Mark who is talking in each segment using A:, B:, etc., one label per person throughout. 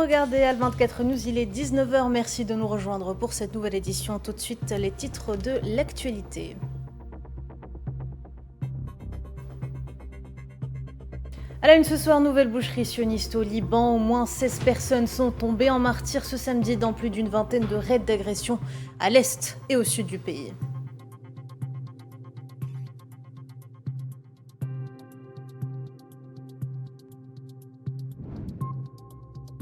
A: regardez Al24 News, il est 19h. Merci de nous rejoindre pour cette nouvelle édition. Tout de suite, les titres de l'actualité. À la une ce soir, nouvelle boucherie sioniste au Liban. Au moins 16 personnes sont tombées en martyrs ce samedi dans plus d'une vingtaine de raids d'agression à l'est et au sud du pays.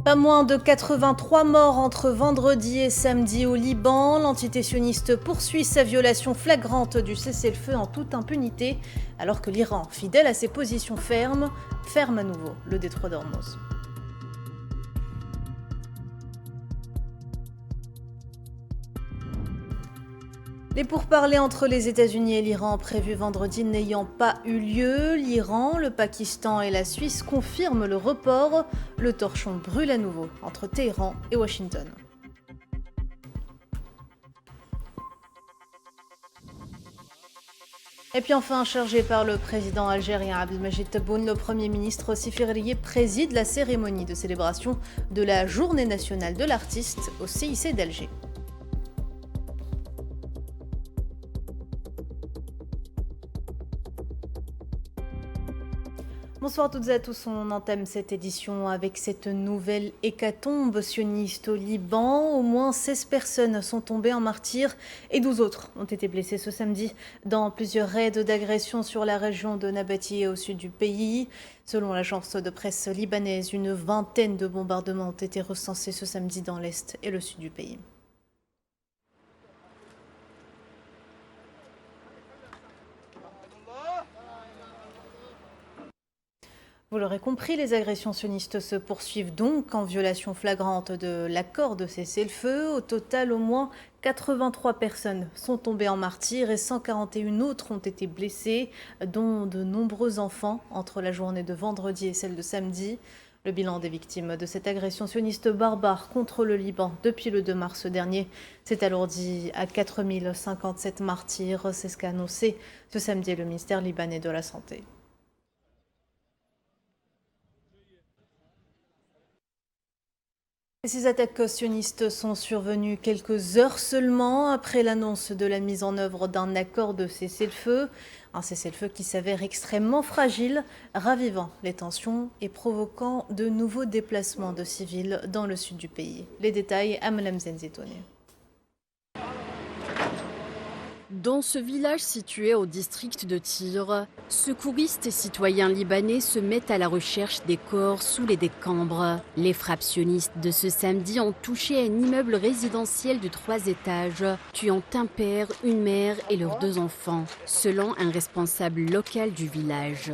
A: Pas moins de 83 morts entre vendredi et samedi au Liban. L'entité sioniste poursuit sa violation flagrante du cessez-le-feu en toute impunité, alors que l'Iran, fidèle à ses positions ferme à nouveau le détroit d'Ormuz. Les pourparlers entre les États-Unis et l'Iran prévus vendredi n'ayant pas eu lieu, l'Iran, le Pakistan et la Suisse confirment le report. Le torchon brûle à nouveau entre Téhéran et Washington. Et puis enfin, chargé par le président algérien Abdelmajid Tebboune, le Premier ministre Sifir El préside la cérémonie de célébration de la Journée nationale de l'artiste au CIC d'Alger. Bonsoir à toutes et à tous, on entame cette édition avec cette nouvelle hécatombe sioniste au Liban. Au moins 16 personnes sont tombées en martyrs et 12 autres ont été blessées ce samedi dans plusieurs raids d'agression sur la région de Nabati au sud du pays. Selon l'agence de presse libanaise, une vingtaine de bombardements ont été recensés ce samedi dans l'est et le sud du pays. Vous l'aurez compris, les agressions sionistes se poursuivent donc en violation flagrante de l'accord de cessez-le-feu. Au total, au moins 83 personnes sont tombées en martyrs et 141 autres ont été blessées, dont de nombreux enfants entre la journée de vendredi et celle de samedi. Le bilan des victimes de cette agression sioniste barbare contre le Liban depuis le 2 mars dernier s'est alourdi à 4057 martyrs. C'est ce qu'a annoncé ce samedi le ministère libanais de la Santé. Ces attaques sionistes sont survenues quelques heures seulement après l'annonce de la mise en œuvre d'un accord de cessez-le-feu. Un cessez-le-feu qui s'avère extrêmement fragile, ravivant les tensions et provoquant de nouveaux déplacements de civils dans le sud du pays. Les détails à Madame Zenzitone.
B: Dans ce village situé au district de Tyr, secouristes et citoyens libanais se mettent à la recherche des corps sous les décombres. Les frappes sionistes de ce samedi ont touché un immeuble résidentiel de 3 étages, tuant un père, une mère et leurs 2 enfants, selon un responsable local du village.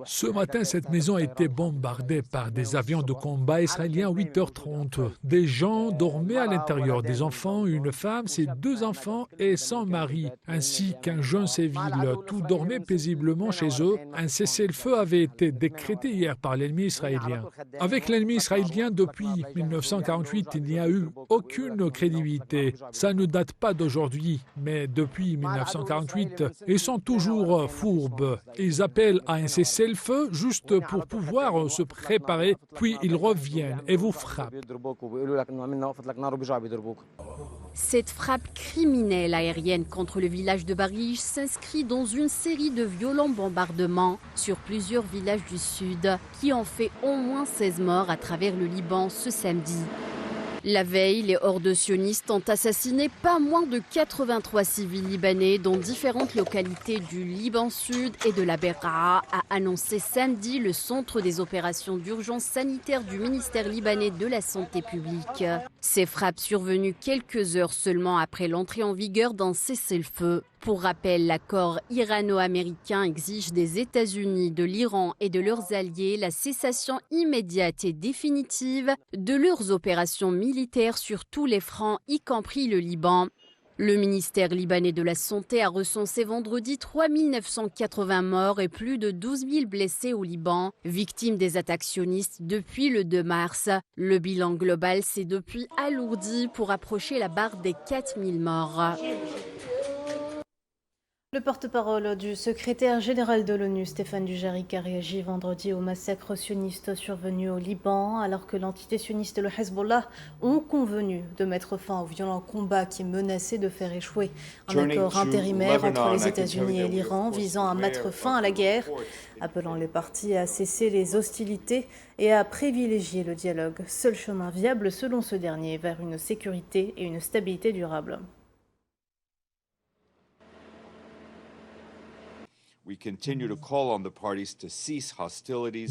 C: Ce matin, cette maison a été bombardée par des avions de combat israéliens à 8h30. Des gens dormaient à l'intérieur, des enfants, une femme, ses 2 enfants et son mari, ainsi qu'un jeune civil. Tous dormaient paisiblement chez eux. Un cessez-le-feu avait été décrété hier par l'ennemi israélien. Avec l'ennemi israélien, depuis 1948, il n'y a eu aucune crédibilité. Ça ne date pas d'aujourd'hui, mais depuis 1948, ils sont toujours fourbes. Ils appellent à un cessez-le-feu juste pour pouvoir se préparer, puis ils reviennent et vous frappent.
B: Cette frappe criminelle aérienne contre le village de Barij s'inscrit dans une série de violents bombardements sur plusieurs villages du sud qui ont fait au moins 16 morts à travers le Liban ce samedi. La veille, les hordes sionistes ont assassiné pas moins de 83 civils libanais dans différentes localités du Liban Sud et de la Beraa, a annoncé samedi le centre des opérations d'urgence sanitaire du ministère libanais de la Santé publique. Ces frappes survenues quelques heures seulement après l'entrée en vigueur d'un cessez-le-feu. Pour rappel, l'accord irano-américain exige des États-Unis, de l'Iran et de leurs alliés la cessation immédiate et définitive de leurs opérations militaires sur tous les fronts, y compris le Liban. Le ministère libanais de la Santé a recensé vendredi 3 980 morts et plus de 12 000 blessés au Liban, victimes des attaques sionistes depuis le 2 mars. Le bilan global s'est depuis alourdi pour approcher la barre des 4 000 morts.
A: Le porte-parole du secrétaire général de l'ONU, Stéphane Dujarric, a réagi vendredi au massacre sioniste survenu au Liban, alors que l'entité sioniste et le Hezbollah ont convenu de mettre fin aux violents combats qui menaçaient de faire échouer un accord intérimaire entre les États-Unis et l'Iran visant à mettre fin à la guerre, appelant les parties à cesser les hostilités et à privilégier le dialogue, seul chemin viable selon ce dernier vers une sécurité et une stabilité durables.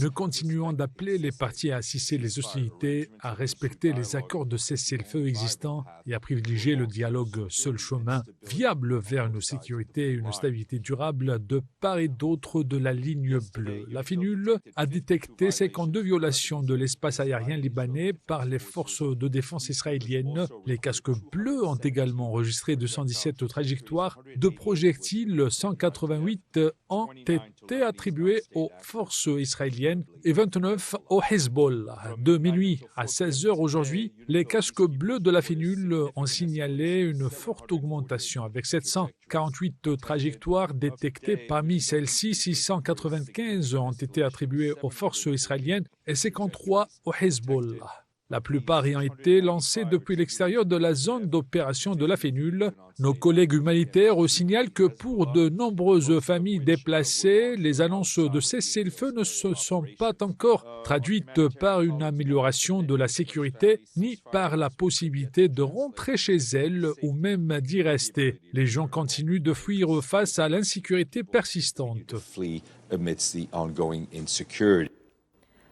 C: Nous continuons d'appeler les parties à cesser les hostilités, à respecter les accords de cessez-le-feu existants et à privilégier le dialogue, seul chemin viable vers une sécurité et une stabilité durable de part et d'autre de la ligne bleue. La FINUL a détecté 52 violations de l'espace aérien libanais par les forces de défense israéliennes. Les casques bleus ont également enregistré 217 trajectoires de projectiles, 188 ont été attribués aux forces israéliennes et 29 au Hezbollah. De minuit à 16h aujourd'hui, les casques bleus de la FINUL ont signalé une forte augmentation avec 748 trajectoires détectées. Parmi celles-ci, 695 ont été attribuées aux forces israéliennes et 53 au Hezbollah. La plupart ayant été lancés depuis l'extérieur de la zone d'opération de la FINUL. Nos collègues humanitaires signalent que pour de nombreuses familles déplacées, les annonces de cessez-le-feu ne se sont pas encore traduites par une amélioration de la sécurité, ni par la possibilité de rentrer chez elles ou même d'y rester. Les gens continuent de fuir face à l'insécurité persistante.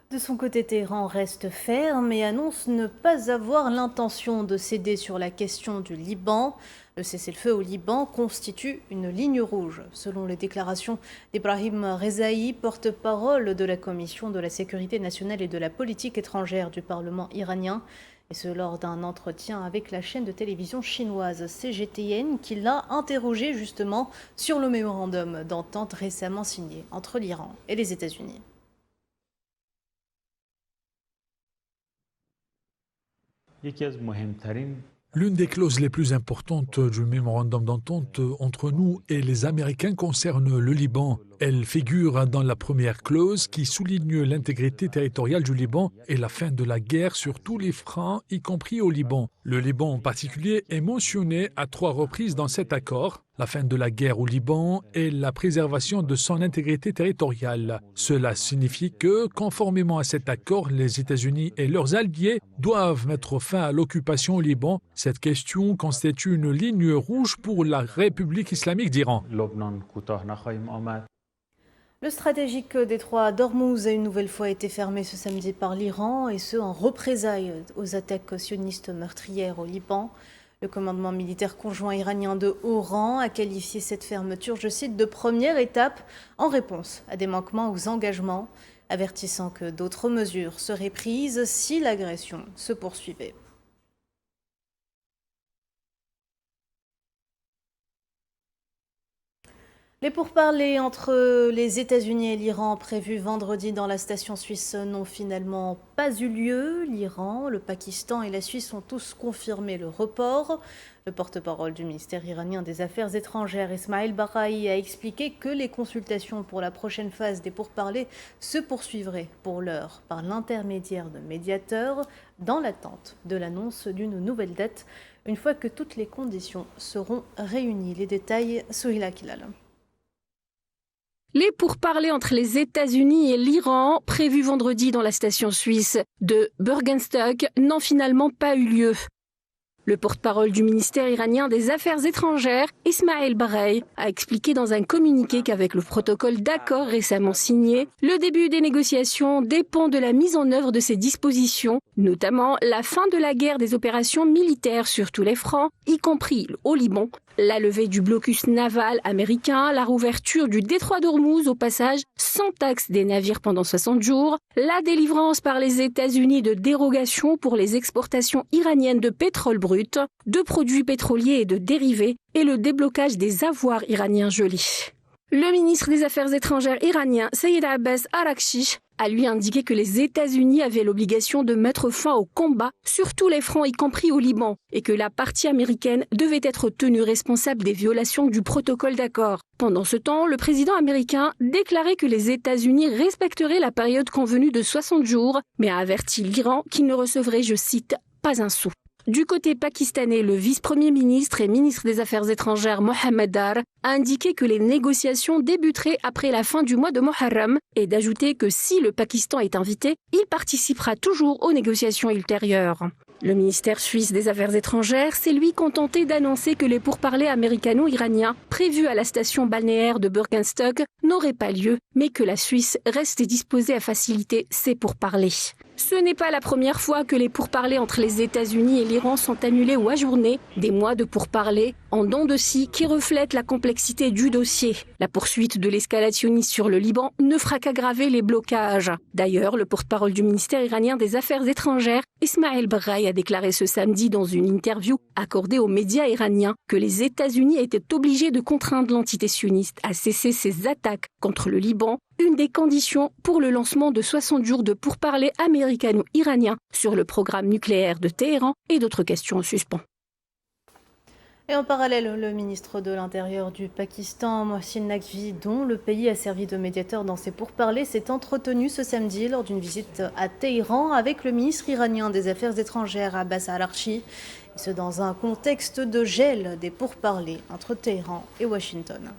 A: De son côté, Téhéran reste ferme et annonce ne pas avoir l'intention de céder sur la question du Liban. Le cessez-le-feu au Liban constitue une ligne rouge, selon les déclarations d'Ebrahim Rezaï, porte-parole de la Commission de la sécurité nationale et de la politique étrangère du Parlement iranien. Et ce, lors d'un entretien avec la chaîne de télévision chinoise CGTN, qui l'a interrogé justement sur le mémorandum d'entente récemment signé entre l'Iran et les États-Unis.
C: L'une des clauses les plus importantes du mémorandum d'entente entre nous et les Américains concerne le Liban. Elle figure dans la première clause qui souligne l'intégrité territoriale du Liban et la fin de la guerre sur tous les fronts, y compris au Liban. Le Liban en particulier est mentionné à 3 reprises dans cet accord. La fin de la guerre au Liban et la préservation de son intégrité territoriale. Cela signifie que, conformément à cet accord, les États-Unis et leurs alliés doivent mettre fin à l'occupation au Liban. Cette question constitue une ligne rouge pour la République islamique d'Iran.
A: Le stratégique détroit d'Ormuz a une nouvelle fois été fermé ce samedi par l'Iran, et ce en représailles aux attaques sionistes meurtrières au Liban. Le commandement militaire conjoint iranien de haut rang a qualifié cette fermeture, je cite, de première étape en réponse à des manquements aux engagements, avertissant que d'autres mesures seraient prises si l'agression se poursuivait. Les pourparlers entre les États-Unis et l'Iran prévus vendredi dans la station suisse n'ont finalement pas eu lieu. L'Iran, le Pakistan et la Suisse ont tous confirmé le report. Le porte-parole du ministère iranien des Affaires étrangères, Ismail Baqai, a expliqué que les consultations pour la prochaine phase des pourparlers se poursuivraient pour l'heure par l'intermédiaire de médiateurs dans l'attente de l'annonce d'une nouvelle date, une fois que toutes les conditions seront réunies. Les détails, Souhila Kilal.
B: Les pourparlers entre les États-Unis et l'Iran, prévus vendredi dans la station suisse de Bürgenstock, n'ont finalement pas eu lieu. Le porte-parole du ministère iranien des Affaires étrangères, Ismail Baqai, a expliqué dans un communiqué qu'avec le protocole d'accord récemment signé, le début des négociations dépend de la mise en œuvre de ces dispositions, notamment la fin de la guerre des opérations militaires sur tous les fronts, y compris au Liban, la levée du blocus naval américain, la rouverture du détroit d'Ormuz au passage sans taxe des navires pendant 60 jours, la délivrance par les États-Unis de dérogations pour les exportations iraniennes de pétrole brut, de produits pétroliers et de dérivés, et le déblocage des avoirs iraniens gelés.
D: Le ministre des Affaires étrangères iranien, Saïd Abbas Araghchi, a lui indiqué que les États-Unis avaient l'obligation de mettre fin au combat sur tous les fronts, y compris au Liban, et que la partie américaine devait être tenue responsable des violations du protocole d'accord. Pendant ce temps, le président américain déclarait que les États-Unis respecteraient la période convenue de 60 jours, mais a averti l'Iran qu'il ne recevrait, je cite, pas un sou. Du côté pakistanais, le vice-premier ministre et ministre des Affaires étrangères Mohammed Dar a indiqué que les négociations débuteraient après la fin du mois de Muharram et d'ajouter que si le Pakistan est invité, il participera toujours aux négociations ultérieures. Le ministère suisse des Affaires étrangères s'est lui contenté d'annoncer que les pourparlers américano-iraniens prévus à la station balnéaire de Burgenstock n'auraient pas lieu, mais que la Suisse reste disposée à faciliter ces pourparlers. Ce n'est pas la première fois que les pourparlers entre les États-Unis et l'Iran sont annulés ou ajournés. Des mois de pourparlers en dents de scie qui reflètent la complexité du dossier. La poursuite de l'escalade sioniste sur le Liban ne fera qu'aggraver les blocages. D'ailleurs, le porte-parole du ministère iranien des Affaires étrangères, Ismail Baghai, a déclaré ce samedi dans une interview accordée aux médias iraniens que les États-Unis étaient obligés de contraindre l'entité sioniste à cesser ses attaques contre le Liban, une des conditions pour le lancement de 60 jours de pourparlers américano-iraniens sur le programme nucléaire de Téhéran et d'autres questions en suspens.
A: Et en parallèle, le ministre de l'Intérieur du Pakistan, Mohsin Naqvi, dont le pays a servi de médiateur dans ces pourparlers, s'est entretenu ce samedi lors d'une visite à Téhéran avec le ministre iranien des Affaires étrangères, Abbas Araghchi, et ce dans un contexte de gel des pourparlers entre Téhéran et Washington.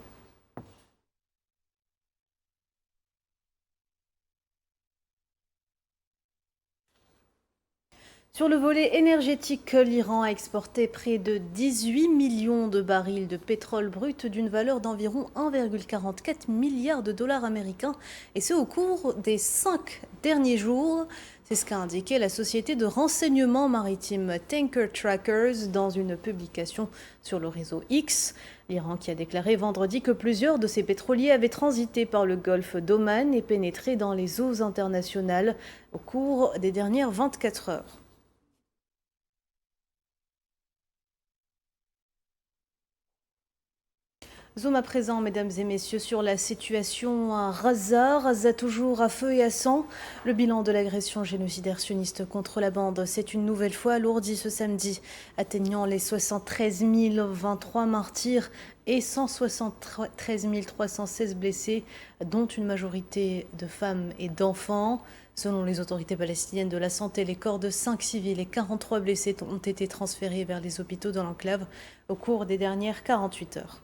A: Sur le volet énergétique, l'Iran a exporté près de 18 millions de barils de pétrole brut d'une valeur d'environ 1,44 milliard de dollars américains, et ce au cours des 5 derniers jours. C'est ce qu'a indiqué la société de renseignement maritime Tanker Trackers dans une publication sur le réseau X. L'Iran qui a déclaré vendredi que plusieurs de ses pétroliers avaient transité par le golfe d'Oman et pénétré dans les eaux internationales au cours des dernières 24 heures. Zoom à présent, mesdames et messieurs, sur la situation à Raza. Raza toujours à feu et à sang. Le bilan de l'agression génocidaire sioniste contre la bande s'est une nouvelle fois alourdi ce samedi, atteignant les 73 023 martyrs et 173 316 blessés, dont une majorité de femmes et d'enfants. Selon les autorités palestiniennes de la santé, les corps de 5 civils et 43 blessés ont été transférés vers les hôpitaux de l'enclave au cours des dernières 48 heures.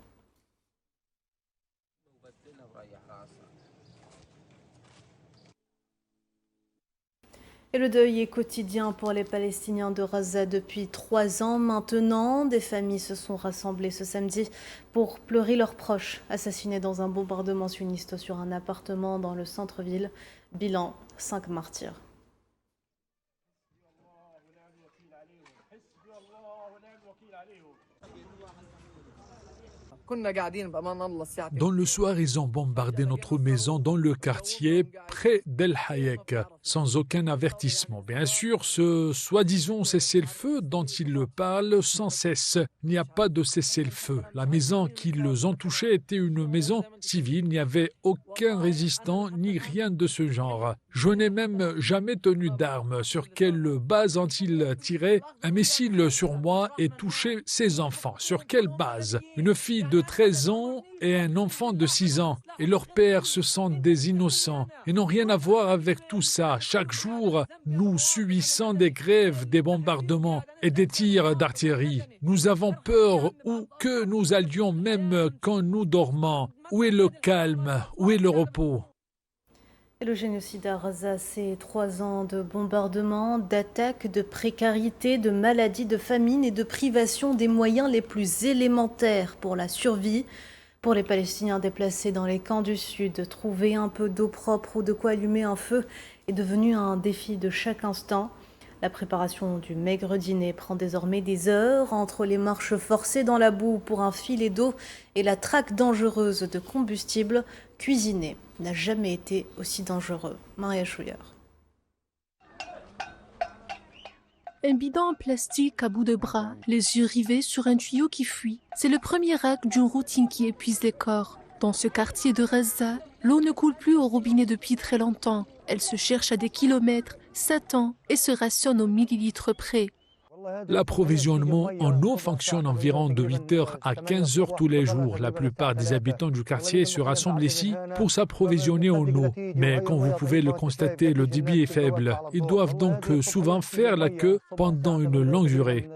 A: Et le deuil est quotidien pour les Palestiniens de Raza depuis 3 ans maintenant. Des familles se sont rassemblées ce samedi pour pleurer leurs proches assassinés dans un bombardement sioniste sur un appartement dans le centre-ville. Bilan, 5 martyrs.
C: Dans le soir, ils ont bombardé notre maison dans le quartier près d'El Hayek, sans aucun avertissement. Bien sûr, ce soi-disant cessez-le-feu dont ils parlent sans cesse. Il n'y a pas de cessez-le-feu. La maison qu'ils ont touchée était une maison civile. Il n'y avait aucun résistant ni rien de ce genre. Je n'ai même jamais tenu d'armes. Sur quelle base ont-ils tiré un missile sur moi et touché ses enfants? Sur quelle base? Une fille de 13 ans et un enfant de 6 ans. Et leurs pères, ce sont des innocents. Ils n'ont rien à voir avec tout ça. Chaque jour, nous subissons des grèves, des bombardements et des tirs d'artillerie. Nous avons peur où que nous allions même quand nous dormons. Où est le calme? Où est le repos?
A: Et le génocide à Raza, c'est 3 ans de bombardements, d'attaques, de précarité, de maladies, de famine et de privation des moyens les plus élémentaires pour la survie. Pour les Palestiniens déplacés dans les camps du Sud, trouver un peu d'eau propre ou de quoi allumer un feu est devenu un défi de chaque instant. La préparation du maigre dîner prend désormais des heures entre les marches forcées dans la boue pour un filet d'eau et la traque dangereuse de combustible. Cuisiner n'a jamais été aussi dangereux. Maria Chouillard.
E: Un bidon en plastique à bout de bras, les yeux rivés sur un tuyau qui fuit. C'est le premier acte d'une routine qui épuise les corps. Dans ce quartier de Raza, l'eau ne coule plus au robinet depuis très longtemps. Elle se cherche à des kilomètres, s'attend et se rationne au millilitre près.
C: L'approvisionnement en eau fonctionne environ de 8 heures à 15 heures tous les jours. La plupart des habitants du quartier se rassemblent ici pour s'approvisionner en eau. Mais comme vous pouvez le constater, le débit est faible. Ils doivent donc souvent faire la queue pendant une longue durée.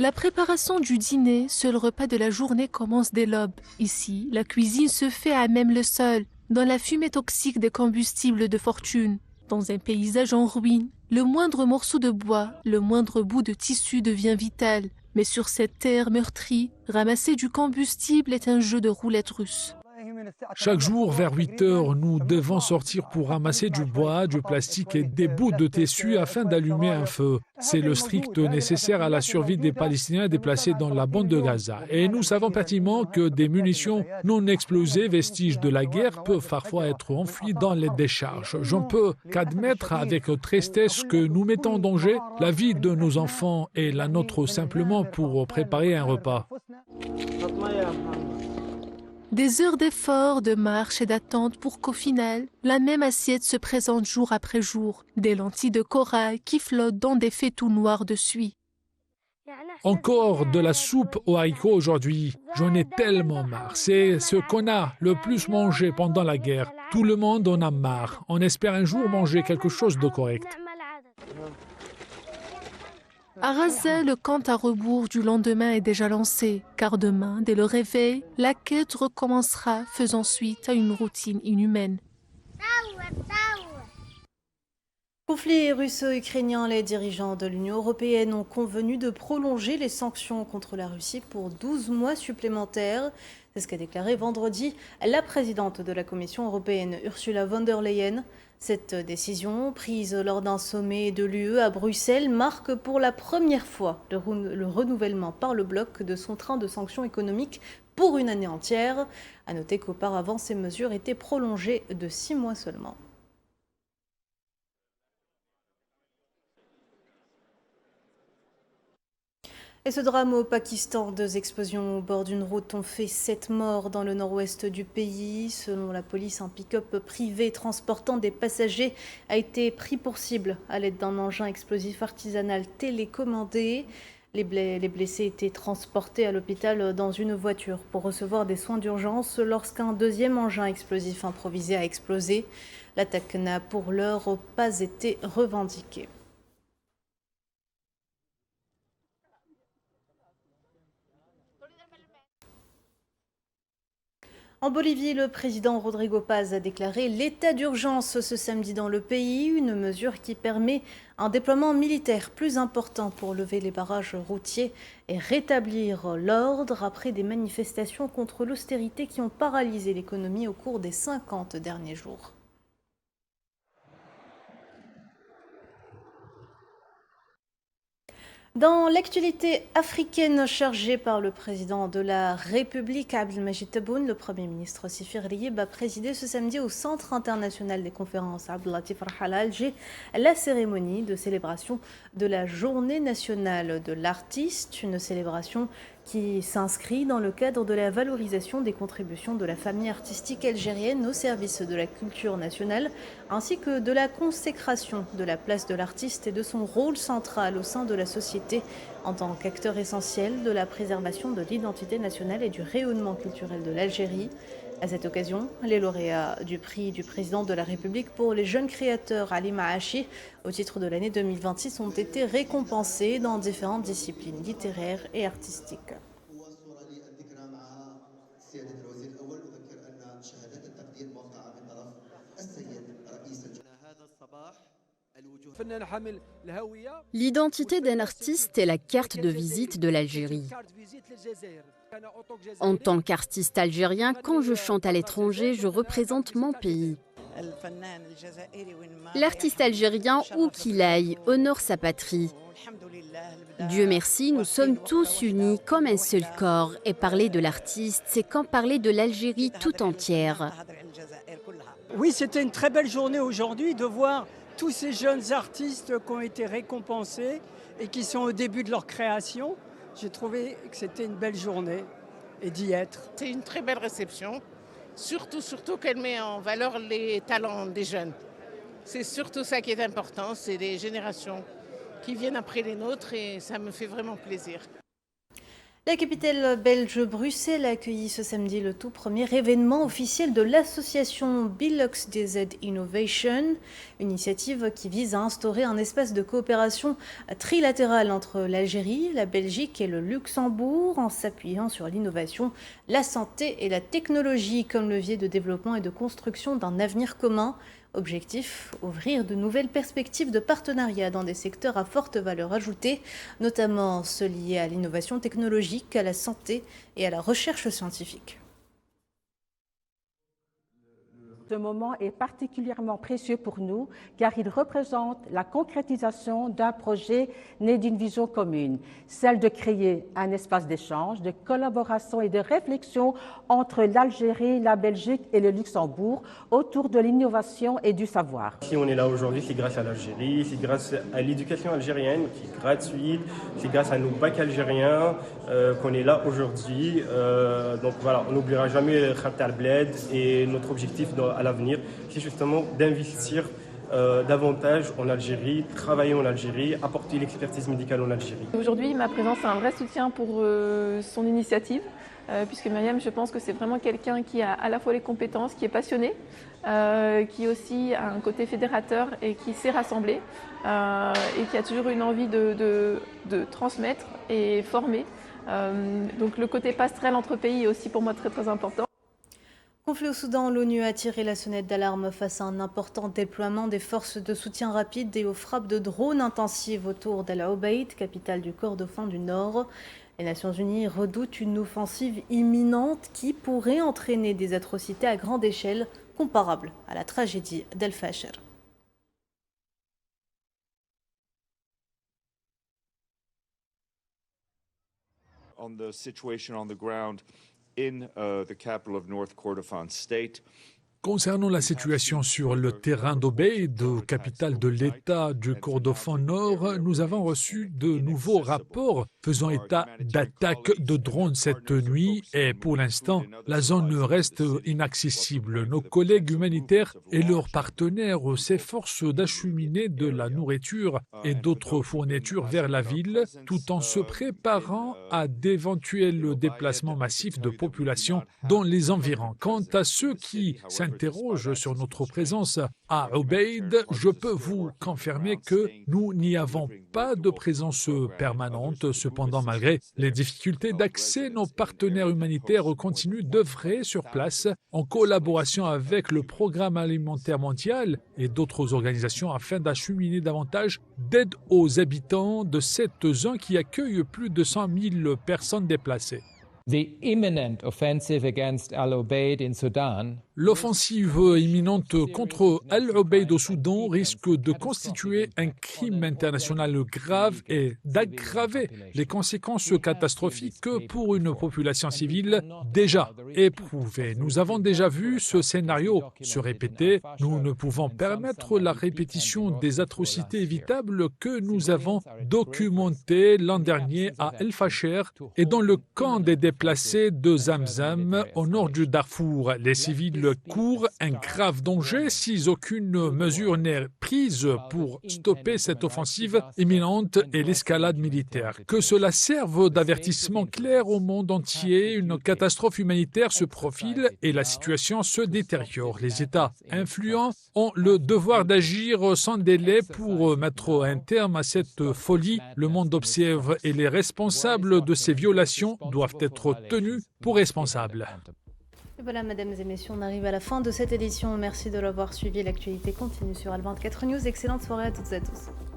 E: La préparation du dîner, seul repas de la journée, commence dès l'aube. Ici, la cuisine se fait à même le sol, dans la fumée toxique des combustibles de fortune. Dans un paysage en ruine, le moindre morceau de bois, le moindre bout de tissu devient vital. Mais sur cette terre meurtrie, ramasser du combustible est un jeu de roulette russe.
C: Chaque jour, vers 8 heures, nous devons sortir pour ramasser du bois, du plastique et des bouts de tissu afin d'allumer un feu. C'est le strict nécessaire à la survie des Palestiniens déplacés dans la bande de Gaza. Et nous savons pertinemment que des munitions non explosées, vestiges de la guerre, peuvent parfois être enfouies dans les décharges. Je ne peux qu'admettre avec tristesse que nous mettons en danger la vie de nos enfants et la nôtre simplement pour préparer un repas.
E: Des heures d'effort, de marche et d'attente pour qu'au final, la même assiette se présente jour après jour. Des lentilles de corail qui flottent dans des fétous noirs de suie.
C: Encore de la soupe aux haricots aujourd'hui. J'en ai tellement marre. C'est ce qu'on a le plus mangé pendant la guerre. Tout le monde en a marre. On espère un jour manger quelque chose de correct.
E: À Raza, le compte à rebours du lendemain est déjà lancé, car demain, dès le réveil, la quête recommencera, faisant suite à une routine inhumaine.
A: Conflit russo-ukrainien, les dirigeants de l'Union européenne ont convenu de prolonger les sanctions contre la Russie pour 12 mois supplémentaires. C'est ce qu'a déclaré vendredi la présidente de la Commission européenne, Ursula von der Leyen. Cette décision, prise lors d'un sommet de l'UE à Bruxelles, marque pour la première fois le renouvellement par le bloc de son train de sanctions économiques pour une année entière. À noter qu'auparavant, ces mesures étaient prolongées de 6 mois seulement. Et ce drame au Pakistan, 2 explosions au bord d'une route ont fait 7 morts dans le nord-ouest du pays. Selon la police, un pick-up privé transportant des passagers a été pris pour cible à l'aide d'un engin explosif artisanal télécommandé. Les blessés étaient transportés à l'hôpital dans une voiture pour recevoir des soins d'urgence lorsqu'un deuxième engin explosif improvisé a explosé. L'attaque n'a pour l'heure pas été revendiquée. En Bolivie, le président Rodrigo Paz a déclaré l'état d'urgence ce samedi dans le pays, une mesure qui permet un déploiement militaire plus important pour lever les barrages routiers et rétablir l'ordre après des manifestations contre l'austérité qui ont paralysé l'économie au cours des 50 derniers jours. Dans l'actualité africaine chargée par le président de la République, Abdelmajid Tebboune, le Premier ministre Sifir Riyeb a présidé ce samedi au Centre international des conférences Abdelatif Rahal à Alger la cérémonie de célébration de la Journée nationale de l'artiste, une célébration qui s'inscrit dans le cadre de la valorisation des contributions de la famille artistique algérienne au service de la culture nationale, ainsi que de la consécration de la place de l'artiste et de son rôle central au sein de la société en tant qu'acteur essentiel de la préservation de l'identité nationale et du rayonnement culturel de l'Algérie. À cette occasion, les lauréats du prix du président de la République pour les jeunes créateurs Ali Maachi au titre de l'année 2026 ont été récompensés dans différentes disciplines littéraires et artistiques.
B: L'identité d'un artiste est la carte de visite de l'Algérie. En tant qu'artiste algérien, quand je chante à l'étranger, je représente mon pays. L'artiste algérien, où qu'il aille, honore sa patrie. Dieu merci, nous sommes tous unis comme un seul corps. Et parler de l'artiste, c'est comme parler de l'Algérie tout entière.
F: Oui, c'était une très belle journée aujourd'hui de voir tous ces jeunes artistes qui ont été récompensés et qui sont au début de leur création. J'ai trouvé que c'était une belle journée. et d'y être.
G: C'est une très belle réception, surtout qu'elle met en valeur les talents des jeunes. C'est surtout ça qui est important, c'est les générations qui viennent après les nôtres et ça me fait vraiment plaisir.
A: La capitale belge Bruxelles a accueilli ce samedi le tout premier événement officiel de l'association Bilux DZ Innovation, une initiative qui vise à instaurer un espace de coopération trilatéral entre l'Algérie, la Belgique et le Luxembourg en s'appuyant sur l'innovation, la santé et la technologie comme levier de développement et de construction d'un avenir commun. Objectif, ouvrir de nouvelles perspectives de partenariat dans des secteurs à forte valeur ajoutée, notamment ceux liés à l'innovation technologique, à la santé et à la recherche scientifique.
H: Ce moment est particulièrement précieux pour nous car il représente la concrétisation d'un projet né d'une vision commune, celle de créer un espace d'échange, de collaboration et de réflexion entre l'Algérie, la Belgique et le Luxembourg autour de l'innovation et du savoir.
I: Si on est là aujourd'hui, c'est grâce à l'Algérie, c'est grâce à l'éducation algérienne qui est gratuite, c'est grâce à nos bacs algériens qu'on est là aujourd'hui. Donc voilà, on n'oubliera jamais Khabt al-Bled et notre objectif à l'avenir, c'est justement d'investir davantage en Algérie, travailler en Algérie, apporter l'expertise médicale en Algérie.
J: Aujourd'hui, ma présence est un vrai soutien pour son initiative, puisque Myriam, je pense que c'est vraiment quelqu'un qui a à la fois les compétences, qui est passionné, qui aussi a un côté fédérateur et qui sait rassembler, et qui a toujours une envie de transmettre et former. Donc le côté passerelle entre pays est aussi pour moi très très important.
A: Conflit au Soudan, l'ONU a tiré la sonnette d'alarme face à un important déploiement des forces de soutien rapide et aux frappes de drones intensives autour d'Al Obeid, capitale du Kordofan du Nord. Les Nations Unies redoutent une offensive imminente qui pourrait entraîner des atrocités à grande échelle comparables à la tragédie d'El Fasher.
K: On the situation on the ground in the capital of North Kordofan State.
C: Concernant la situation sur le terrain d'Obeid, capitale de l'État du Kordofan Nord, nous avons reçu de nouveaux rapports faisant état d'attaques de drones cette nuit et pour l'instant, la zone reste inaccessible. Nos collègues humanitaires et leurs partenaires s'efforcent d'acheminer de la nourriture et d'autres fournitures vers la ville tout en se préparant à d'éventuels déplacements massifs de population dans les environs. Quant à ceux qui s'interroge sur notre présence à Obeid, je peux vous confirmer que nous n'y avons pas de présence permanente. Cependant, malgré les difficultés d'accès, nos partenaires humanitaires continuent d'œuvrer sur place en collaboration avec le Programme alimentaire mondial et d'autres organisations afin d'acheminer davantage d'aide aux habitants de cette zone qui accueille plus de 100 000 personnes déplacées.
L: The imminent offensive against Al Obeid in Sudan.
C: L'offensive imminente contre Al Obeid au Soudan risque de constituer un crime international grave et d'aggraver les conséquences catastrophiques pour une population civile déjà éprouvée. Nous avons déjà vu ce scénario se répéter. Nous ne pouvons permettre la répétition des atrocités évitables que nous avons documentées l'an dernier à El Fasher et dans le camp des déplacés de Zamzam au nord du Darfour. Les civils courent un grave danger si aucune mesure n'est prise pour stopper cette offensive imminente et l'escalade militaire. Que cela serve d'avertissement clair au monde entier, une catastrophe humanitaire se profile et la situation se détériore. Les États influents ont le devoir d'agir sans délai pour mettre un terme à cette folie. Le monde observe et les responsables de ces violations doivent être tenus pour responsables.
A: Et voilà, mesdames et messieurs, on arrive à la fin de cette édition. Merci de l'avoir suivi. L'actualité continue sur Al24 News. Excellente soirée à toutes et à tous.